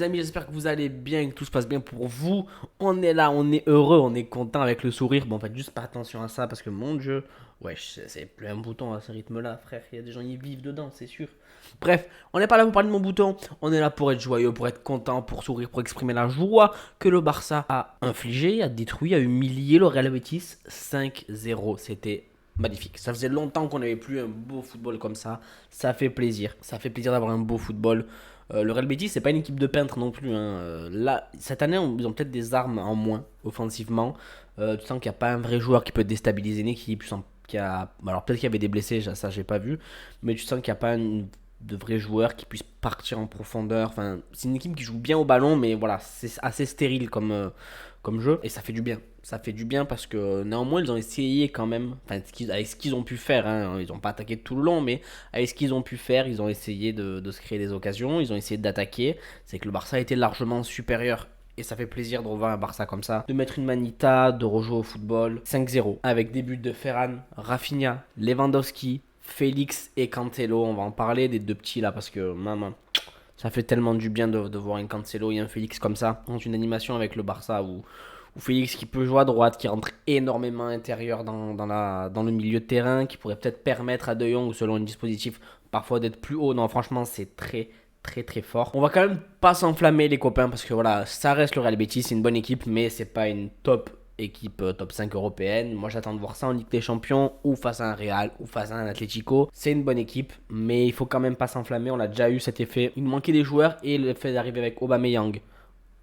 amis, j'espère que vous allez bien et que tout se passe bien pour vous. On est là, on est heureux, on est content avec le sourire. Bon, faites juste pas attention à ça parce que mon Dieu, wesh, c'est plus un bouton à ce rythme-là, frère. Il y a des gens qui vivent dedans, c'est sûr. Bref, on n'est pas là pour parler de mon bouton, on est là pour être joyeux, pour être content, pour sourire, pour exprimer la joie que le Barça a infligé, a détruit, a humilié le Real Betis 5-0. C'était magnifique. Ça faisait longtemps qu'on n'avait plus un beau football comme ça. Ça fait plaisir. Ça fait plaisir d'avoir un beau football. Le Real Betis, c'est pas une équipe de peintres non plus, hein. Là, cette année, ils ont peut-être des armes en moins offensivement. Tu sens qu'il n'y a pas un vrai joueur qui peut déstabiliser une équipe. Tu sens qu'il y a... Alors peut-être qu'il y avait des blessés, ça j'ai pas vu. Mais tu sens qu'il n'y a pas de vrais joueurs qui puissent partir en profondeur. Enfin, c'est une équipe qui joue bien au ballon, mais voilà, c'est assez stérile comme jeu. Et ça fait du bien. Ça fait du bien parce que néanmoins, ils ont essayé quand même, enfin, avec ce qu'ils ont pu faire, hein. Ils n'ont pas attaqué tout le long, mais avec ce qu'ils ont pu faire, ils ont essayé de se créer des occasions, ils ont essayé d'attaquer. C'est que le Barça était largement supérieur. Et ça fait plaisir de revoir un Barça comme ça, de mettre une manita, de rejouer au football. 5-0, avec des buts de Ferran, Rafinha, Lewandowski, Félix et Cancelo. On va en parler des deux petits là parce que maman, ça fait tellement du bien de voir un Cancelo et un Félix comme ça, dans une animation avec le Barça où Félix qui peut jouer à droite, qui rentre énormément intérieur dans le milieu de terrain, qui pourrait peut-être permettre à De Jong, selon un dispositif, parfois d'être plus haut. Non, franchement, c'est très très très fort. On va quand même pas s'enflammer les copains parce que voilà, ça reste le Real Betis, c'est une bonne équipe, mais c'est pas une top équipe top 5 européenne. Moi j'attends de voir ça en Ligue des Champions ou face à un Real ou face à un Atlético. C'est une bonne équipe, mais il faut quand même pas s'enflammer. On a déjà eu cet effet. Il nous manquait des joueurs et le fait d'arriver avec Aubameyang,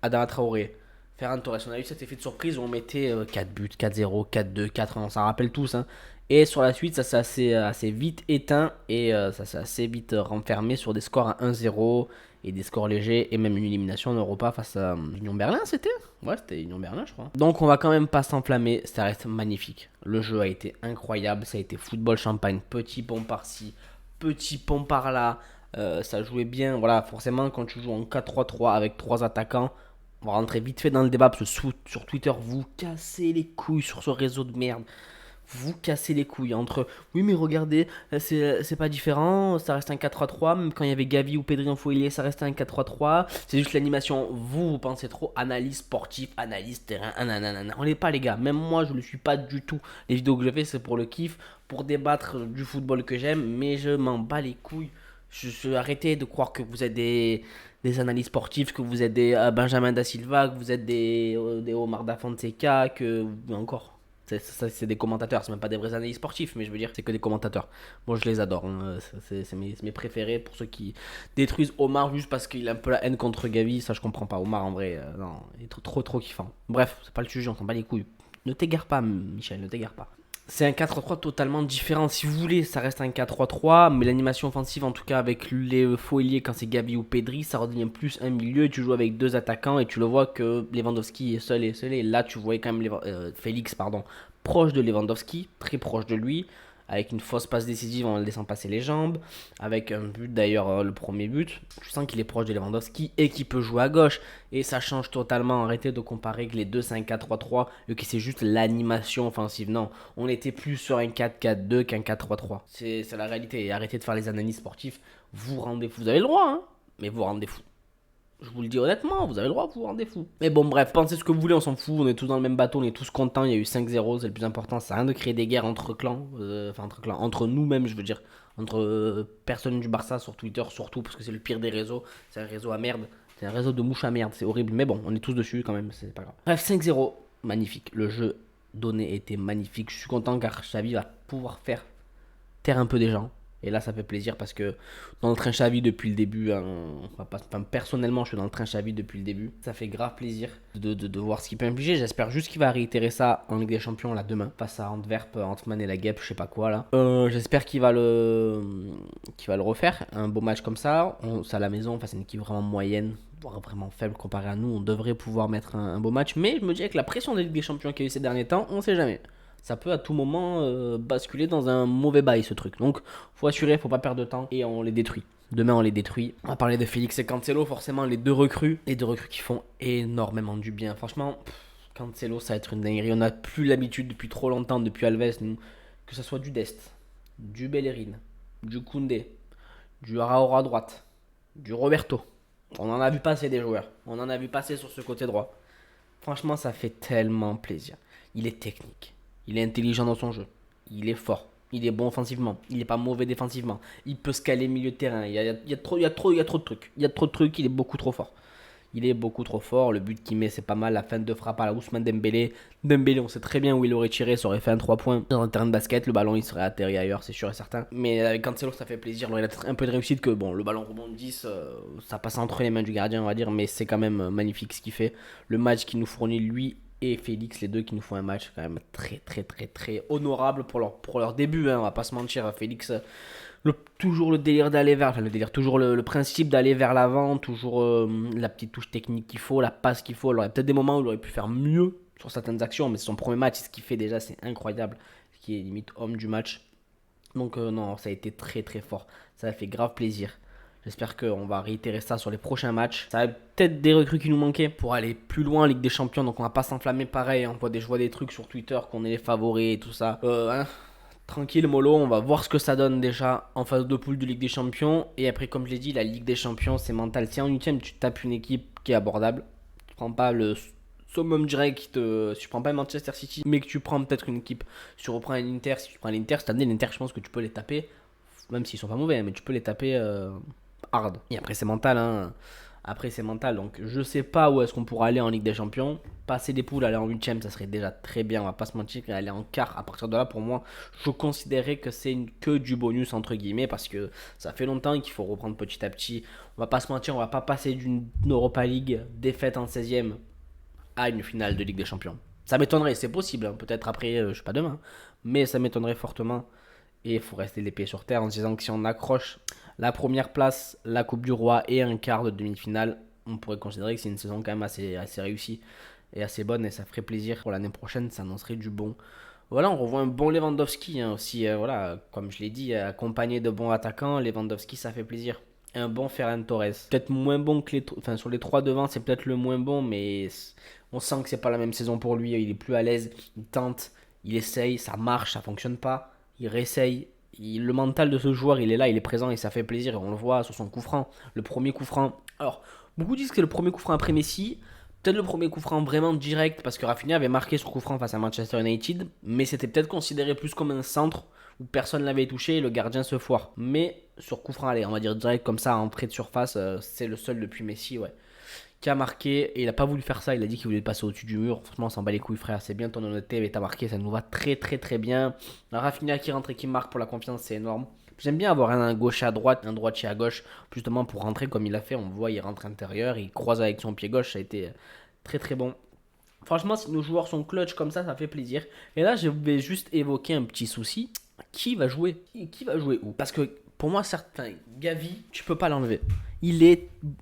Adama Traoré, Ferran Torres, on a eu cet effet de surprise où on mettait 4 buts, 4-0, 4-2, 4-1, on s'en rappelle tous, hein. Et sur la suite, ça s'est assez vite éteint et ça s'est assez vite renfermé sur des scores à 1-0 et des scores légers et même une élimination en Europa face à Union Berlin, c'était. Ouais, c'était Union Berlin, je crois. Donc on va quand même pas s'enflammer, ça reste magnifique. Le jeu a été incroyable, ça a été football champagne, petit pont par-ci, petit pont par-là. Ça jouait bien, voilà, forcément quand tu joues en 4-3-3 avec 3 attaquants, on va rentrer vite fait dans le débat parce que sur Twitter, vous cassez les couilles sur ce réseau de merde. Vous cassez les couilles entre oui, mais regardez, c'est pas différent, ça reste un 4-3-3. Même quand il y avait Gavi ou Pedri en faux ça restait un 4-3-3. C'est juste l'animation. Vous pensez trop analyse sportive, analyse terrain, nanana. On n'est pas les gars. Même moi, je le suis pas du tout. Les vidéos que je fais, c'est pour le kiff, pour débattre du football que j'aime, mais je m'en bats les couilles. Arrêtez de croire que vous êtes des analyses sportives, que vous êtes des Benjamin Da Silva, que vous êtes des Omar Da Fonseca, que encore. C'est des commentateurs, c'est même pas des vrais analystes sportifs, mais je veux dire, c'est que des commentateurs. Moi, je les adore, hein. C'est mes préférés. Pour ceux qui détruisent Omar juste parce qu'il a un peu la haine contre Gavi, ça je comprends pas. Omar, en vrai, non, il est trop kiffant. Bref, c'est pas le sujet, on s'en bat les couilles. Ne t'égare pas, Michel, ne t'égare pas. C'est un 4-3 totalement différent. Si vous voulez, ça reste un 4-3-3, mais l'animation offensive, en tout cas avec les faux ailiers quand c'est Gavi ou Pedri, ça redevient plus un milieu. Tu joues avec deux attaquants et tu le vois que Lewandowski est seul. Et là, tu voyais quand même Félix, pardon, proche de Lewandowski, très proche de lui, avec une fausse passe décisive en le laissant passer les jambes, avec un but d'ailleurs, le premier but. Tu sens qu'il est proche de Lewandowski et qu'il peut jouer à gauche. Et ça change totalement. Arrêtez de comparer que les deux c'est un 4-3-3 et que c'est juste l'animation offensive. Non, on était plus sur un 4-4-2 qu'un 4-3-3. C'est la réalité. Et arrêtez de faire les analyses sportives. Vous rendez fou. Vous avez le droit, hein, mais vous rendez fou. Je vous le dis honnêtement, vous avez le droit, vous vous rendez fou. Mais bon, bref, pensez ce que vous voulez, on s'en fout. On est tous dans le même bateau, on est tous contents. Il y a eu 5-0, c'est le plus important. Ça sert à rien de créer des guerres entre clans. Entre clans, entre nous-mêmes, je veux dire. Entre personnes du Barça sur Twitter, surtout, parce que c'est le pire des réseaux. C'est un réseau à merde. C'est un réseau de mouches à merde, c'est horrible. Mais bon, on est tous dessus quand même, c'est pas grave. Bref, 5-0, magnifique. Le jeu donné était magnifique. Je suis content car Xavi va pouvoir faire taire un peu des gens. Et là, ça fait plaisir parce que dans le train Xavi depuis le début, hein, personnellement, je suis dans le train Xavi depuis le début. Ça fait grave plaisir de voir ce qu'il peut infliger. J'espère juste qu'il va réitérer ça en Ligue des Champions là demain face à Antwerp, Antman et la Guêpe, je sais pas quoi là. J'espère qu'il va le refaire. Un beau match comme ça. C'est à la maison, c'est une équipe vraiment moyenne, voire vraiment faible comparé à nous. On devrait pouvoir mettre un beau match. Mais je me dis avec la pression de la Ligue des Champions qu'il y a eu ces derniers temps, on sait jamais. Ça peut à tout moment basculer dans un mauvais bail ce truc. Donc faut assurer, faut pas perdre de temps et on les détruit. Demain on les détruit. On va parler de Félix et Cancelo, forcément les deux recrues. Les deux recrues qui font énormément du bien. Franchement, Cancelo ça va être une dinguerie. On n'a plus l'habitude depuis trop longtemps, depuis Alves, nous, que ce soit du Dest, du Bellerin, du Koundé, du Araora à droite, du Roberto, On en a vu passer des joueurs. On en a vu passer sur ce côté droit. Franchement, ça fait tellement plaisir. Il est technique. Il est intelligent dans son jeu. Il est fort. Il est bon offensivement. Il n'est pas mauvais défensivement. Il peut scaler milieu de terrain. Il y a trop de trucs. Il y a trop de trucs. Il est beaucoup trop fort. Il est beaucoup trop fort. Le but qu'il met, c'est pas mal. La fin de frappe à la Ousmane Dembélé. Dembélé, on sait très bien où il aurait tiré. Ça aurait fait un 3 points dans un terrain de basket. Le ballon, il serait atterri ailleurs, c'est sûr et certain. Mais avec Cancelo, ça fait plaisir. Alors, il a peut-être un peu de réussite que bon, le ballon rebondisse. Ça passe entre les mains du gardien, on va dire. Mais c'est quand même magnifique ce qu'il fait. Le match qu'il nous fournit, lui et Félix, les deux qui nous font un match quand même très, très, très, très honorable pour leur début. Hein, on va pas se mentir. Félix. Toujours le délire d'aller vers, enfin le délire, toujours le principe d'aller vers l'avant, toujours la petite touche technique qu'il faut, la passe qu'il faut. Alors il y a peut-être des moments où il aurait pu faire mieux sur certaines actions, mais c'est son premier match, ce qu'il fait déjà, c'est incroyable, ce qui est limite homme du match. Donc non, ça a été très très fort, ça a fait grave plaisir. J'espère qu'on va réitérer ça sur les prochains matchs. Ça va peut-être des recrues qui nous manquaient pour aller plus loin en Ligue des Champions. Donc on va pas s'enflammer pareil. On voit je vois des trucs sur Twitter qu'on est les favoris et tout ça. Tranquille, mollo, on va voir ce que ça donne déjà en phase de poule de Ligue des Champions. Et après, comme je l'ai dit, la Ligue des Champions, c'est mental. Si en 8ème, tu tapes une équipe qui est abordable, tu prends pas le summum direct, si tu prends pas Manchester City, mais que tu prends peut-être une équipe, si tu reprends un Inter, si tu prends l'Inter, cette année, l'Inter, je pense que tu peux les taper, même s'ils sont pas mauvais, hein, mais tu peux les taper hard. Et après, c'est mental, hein. Après, c'est mental. Donc, je sais pas où est-ce qu'on pourra aller en Ligue des Champions. Passer des poules, aller en 8ème, ça serait déjà très bien. On va pas se mentir. Et aller en quart, à partir de là, pour moi, je considérais que c'est que du bonus, entre guillemets, parce que ça fait longtemps qu'il faut reprendre petit à petit. On va pas se mentir, on va pas passer d'une Europa League défaite en 16ème à une finale de Ligue des Champions. Ça m'étonnerait, c'est possible. Hein. Peut-être après, je sais pas demain. Mais ça m'étonnerait fortement. Et il faut rester les pieds sur terre en se disant que si on accroche la première place, la Coupe du Roi et un quart de demi-finale, on pourrait considérer que c'est une saison quand même assez réussie et assez bonne et ça ferait plaisir pour l'année prochaine, ça annoncerait du bon. Voilà, on revoit un bon Lewandowski hein, aussi, voilà, comme je l'ai dit, accompagné de bons attaquants, Lewandowski ça fait plaisir. Un bon Ferran Torres, peut-être moins bon que enfin sur les trois devant, c'est peut-être le moins bon, mais on sent que c'est pas la même saison pour lui, il est plus à l'aise, il tente, il essaye, ça marche, ça fonctionne pas, il réessaye. Le mental de ce joueur, il est là, il est présent et ça fait plaisir. Et on le voit sur son coup franc, le premier coup franc. Alors, beaucoup disent que c'est le premier coup franc après Messi. Peut-être le premier coup franc vraiment direct parce que Rafinha avait marqué sur coup franc face à Manchester United, mais c'était peut-être considéré plus comme un centre où personne ne l'avait touché et le gardien se foire. Mais sur coup franc, allez, on va dire direct comme ça, entrée de surface, c'est le seul depuis Messi, ouais, qui a marqué et il a pas voulu faire ça, il a dit qu'il voulait passer au-dessus du mur. Franchement, on s'en bat les couilles, frère. C'est bien ton honnêteté, mais t'as marqué, ça nous va très très très bien. La Rafinha qui rentre et qui marque pour la confiance, c'est énorme. J'aime bien avoir un gauche à droite, un droitier à gauche, justement pour rentrer comme il a fait. On le voit, il rentre intérieur, il croise avec son pied gauche, ça a été très très bon. Franchement, si nos joueurs sont clutch comme ça fait plaisir. Et là, je vais juste évoquer un petit souci. Qui va jouer Qui va jouer où? Parce que pour moi, certains, Gavi, tu peux pas l'enlever.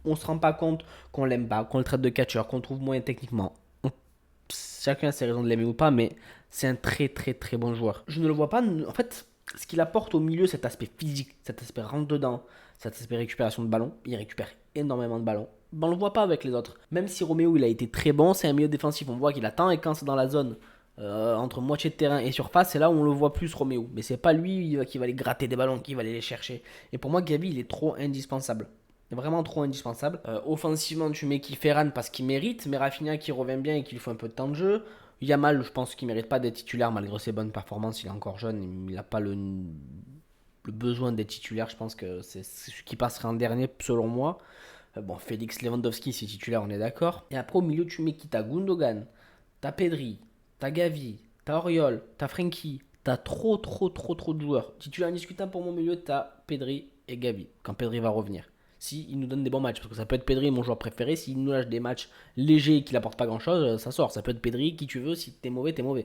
On se rend pas compte qu'on l'aime pas, qu'on le traite de catcheur, qu'on le trouve moyen techniquement. Chacun a ses raisons de l'aimer ou pas, mais c'est un très très très bon joueur. Je ne le vois pas. En fait, ce qu'il apporte au milieu, cet aspect physique, cet aspect rentre dedans, cet aspect récupération de ballon, il récupère énormément de ballons. Ben, on le voit pas avec les autres. Même si Roméo il a été très bon, c'est un milieu défensif. On voit qu'il attend et quand c'est dans la zone entre moitié de terrain et surface, c'est là où on le voit plus Roméo. Mais c'est pas lui qui va aller gratter des ballons, qui va aller les chercher. Et pour moi, Gavi, il est trop indispensable. Vraiment trop indispensable. Offensivement, tu mets Ferran parce qu'il mérite, mais Rafinha qui revient bien et qui lui faut un peu de temps de jeu. Yamal, je pense qu'il mérite pas d'être titulaire malgré ses bonnes performances. Il est encore jeune, il n'a pas le besoin d'être titulaire. Je pense que c'est ce qui passerait en dernier, selon moi. Bon, Félix Lewandowski, c'est titulaire, on est d'accord. Et après, au milieu, tu mets qui? T'as Gundogan, t'as Pedri, t'as Gavi, t'as Auriol, t'as Frenkie. T'as trop, trop, trop, trop de joueurs. Titulaire indiscutable pour mon milieu, t'as Pedri et Gavi, quand Pedri va revenir. Si il nous donne des bons matchs, parce que ça peut être Pedri, mon joueur préféré. S'il nous lâche des matchs légers et qu'il apporte pas grand chose, ça sort. Ça peut être Pedri, qui tu veux. Si t'es mauvais, t'es mauvais.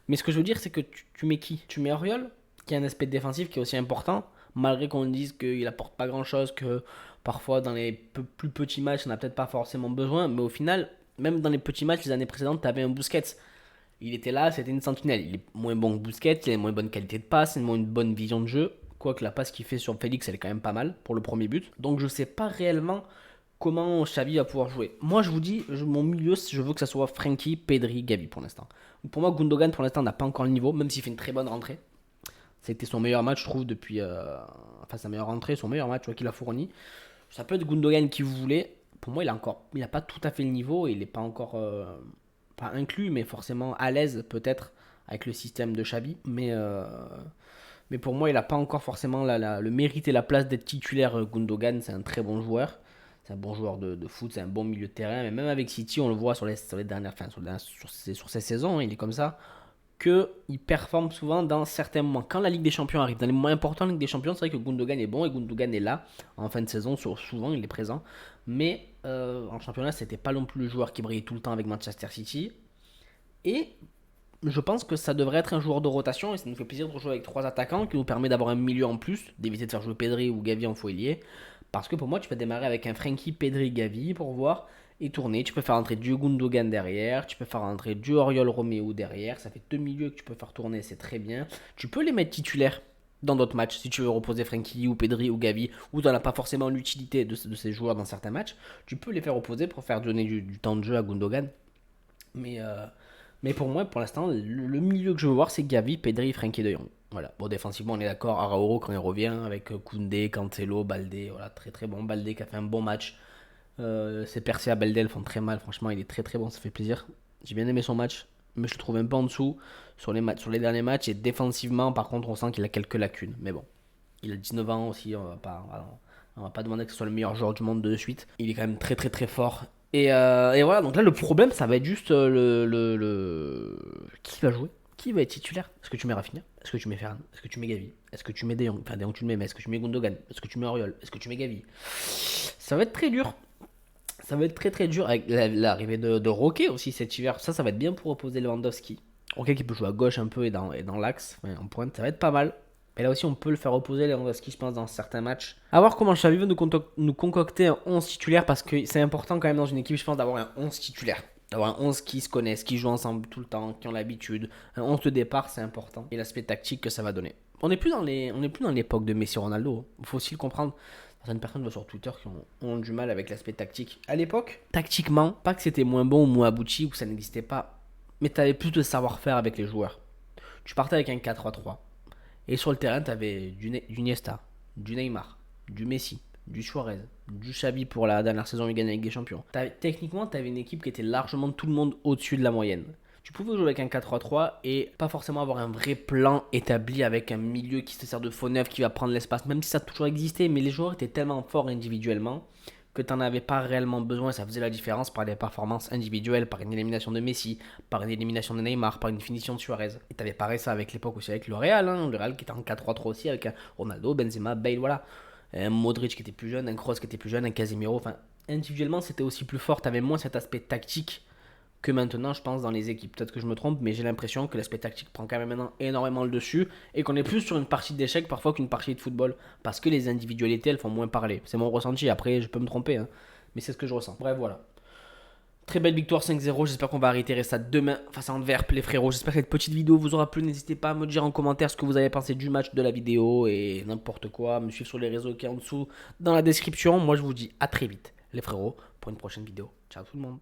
Mais ce que je veux dire, c'est que tu mets qui? Tu mets Auriol, qui a un aspect défensif qui est aussi important, malgré qu'on dise qu'il apporte pas grand chose, que parfois dans les plus petits matchs, on n'a peut-être pas forcément besoin. Mais au final, même dans les petits matchs, les années précédentes, t'avais un Busquets. Il était là, c'était une sentinelle. Il est moins bon que Busquets, il a une moins bonne qualité de passe, il a une bonne vision de jeu. Quoique la passe qu'il fait sur Félix, elle est quand même pas mal pour le premier but. Donc je sais pas réellement comment Xavi va pouvoir jouer. Moi je vous dis, mon milieu, je veux que ça soit Frenkie, Pedri, Gavi pour l'instant. Pour moi, Gundogan pour l'instant n'a pas encore le niveau, même s'il fait une très bonne rentrée. C'était son meilleur match, je trouve, depuis. Enfin, sa meilleure rentrée, son meilleur match qu'il a fourni. Ça peut être Gundogan qui vous voulez. pour moi, il a pas tout à fait le niveau. Il n'est pas encore, pas inclus, mais forcément à l'aise peut-être avec le système de Xavi. Mais pour moi, il n'a pas encore forcément le mérite et la place d'être titulaire. Gundogan, c'est un très bon joueur. C'est un bon joueur de foot, c'est un bon milieu de terrain. Mais même avec City, on le voit sur les dernières, enfin, sur ces saisons, hein, il est comme ça. Qu'il performe souvent dans certains moments. Quand la Ligue des Champions arrive, dans les moments importants de la Ligue des Champions, c'est vrai que Gundogan est bon et Gundogan est là en fin de saison, souvent il est présent. Mais en championnat, c'était pas non plus le joueur qui brillait tout le temps avec Manchester City. Et je pense que ça devrait être un joueur de rotation et ça nous fait plaisir de jouer avec trois attaquants qui nous permet d'avoir un milieu en plus, d'éviter de faire jouer Pedri ou Gavi en faux ailier. Parce que pour moi, tu peux démarrer avec un Frenkie, Pedri, Gavi pour voir et tourner. Tu peux faire entrer du Gundogan derrière, tu peux faire entrer du Oriol Romeo derrière. Ça fait deux milieux que tu peux faire tourner, c'est très bien. Tu peux les mettre titulaires dans d'autres matchs si tu veux reposer Frenkie ou Pedri ou Gavi ou tu n'en as pas forcément l'utilité de ces joueurs dans certains matchs. Tu peux les faire reposer pour faire donner du temps de jeu à Gundogan. Mais, euh, mais pour moi, pour l'instant, le milieu que je veux voir, c'est Gavi, Pedri, Frenkie de Jong. Voilà. Bon, défensivement, on est d'accord. Arauro, quand il revient, avec Koundé, Cancelo, Baldé. Voilà, très très bon. Baldé qui a fait un bon match. Ses percées à Baldé, elles font très mal. Franchement, il est très très bon. Ça fait plaisir. J'ai bien aimé son match. Mais je le trouve un peu en dessous sur les derniers matchs. Et défensivement, par contre, on sent qu'il a quelques lacunes. Mais bon, il a 19 ans aussi. On va pas demander que ce soit le meilleur joueur du monde de suite. Il est quand même très très très fort. Et voilà, donc là le problème ça va être juste qui va jouer, qui va être titulaire. Est-ce que tu mets Rafinha? Est-ce que tu mets Ferran? Est-ce que tu mets Gavi? Est-ce que tu mets De Jong? Enfin De Jong tu le mets, mais est-ce que tu mets Gundogan? Est-ce que tu mets Auriol? Est-ce que tu mets Gavi? Ça va être très dur. Ça va être très très dur avec l'arrivée de Roquet aussi cet hiver. Ça va être bien pour opposer Lewandowski. Roquet qui peut jouer à gauche un peu et dans l'axe, enfin, en pointe, ça va être pas mal. Et là aussi, on peut le faire opposer Lewandowski, je pense, dans certains matchs. A voir comment Xavi veut nous concocter un 11 titulaire parce que c'est important quand même dans une équipe, je pense, d'avoir un 11 titulaire. D'avoir un 11 qui se connaissent, qui jouent ensemble tout le temps, qui ont l'habitude. Un 11 de départ, c'est important. Et l'aspect tactique que ça va donner. On n'est plus dans l'époque de Messi Ronaldo. Il faut aussi le comprendre. Certaines personnes sur Twitter qui ont du mal avec l'aspect tactique. À l'époque, tactiquement, pas que c'était moins bon ou moins abouti ou que ça n'existait pas, mais tu avais plus de savoir-faire avec les joueurs. Tu partais avec un 4-3-3. Et sur le terrain, tu avais du Iniesta, du Neymar, du Messi, du Suarez, du Xavi pour la dernière saison où il gagne avec des champions. Techniquement, tu avais une équipe qui était largement tout le monde au-dessus de la moyenne. Tu pouvais jouer avec un 4-3-3 et pas forcément avoir un vrai plan établi avec un milieu qui se sert de faux neuf qui va prendre l'espace, même si ça a toujours existé, mais les joueurs étaient tellement forts individuellement que tu n'en avais pas réellement besoin. Ça faisait la différence par des performances individuelles, par une élimination de Messi, par une élimination de Neymar, par une finition de Suarez. Et tu avais pareil ça avec l'époque aussi avec le Real, hein, le Real qui était en 4-3-3 aussi avec un Ronaldo, Benzema, Bale, voilà. Un Modric qui était plus jeune, un Kroos qui était plus jeune, un Casemiro. Enfin, individuellement, c'était aussi plus fort. Tu avais moins cet aspect tactique que maintenant, je pense, dans les équipes. Peut-être que je me trompe, mais j'ai l'impression que l'aspect tactique prend quand même maintenant énormément le dessus et qu'on est plus sur une partie d'échecs parfois qu'une partie de football parce que les individualités, elles font moins parler. C'est mon ressenti. Après, je peux me tromper, hein, mais c'est ce que je ressens. Bref, voilà. Très belle victoire 5-0. J'espère qu'on va réitérer ça demain face à Antwerp, les frérots. J'espère que cette petite vidéo vous aura plu. N'hésitez pas à me dire en commentaire ce que vous avez pensé du match, de la vidéo et n'importe quoi. Me suivre sur les réseaux qui est en dessous dans la description. Moi, je vous dis à très vite, les frérots, pour une prochaine vidéo. Ciao tout le monde.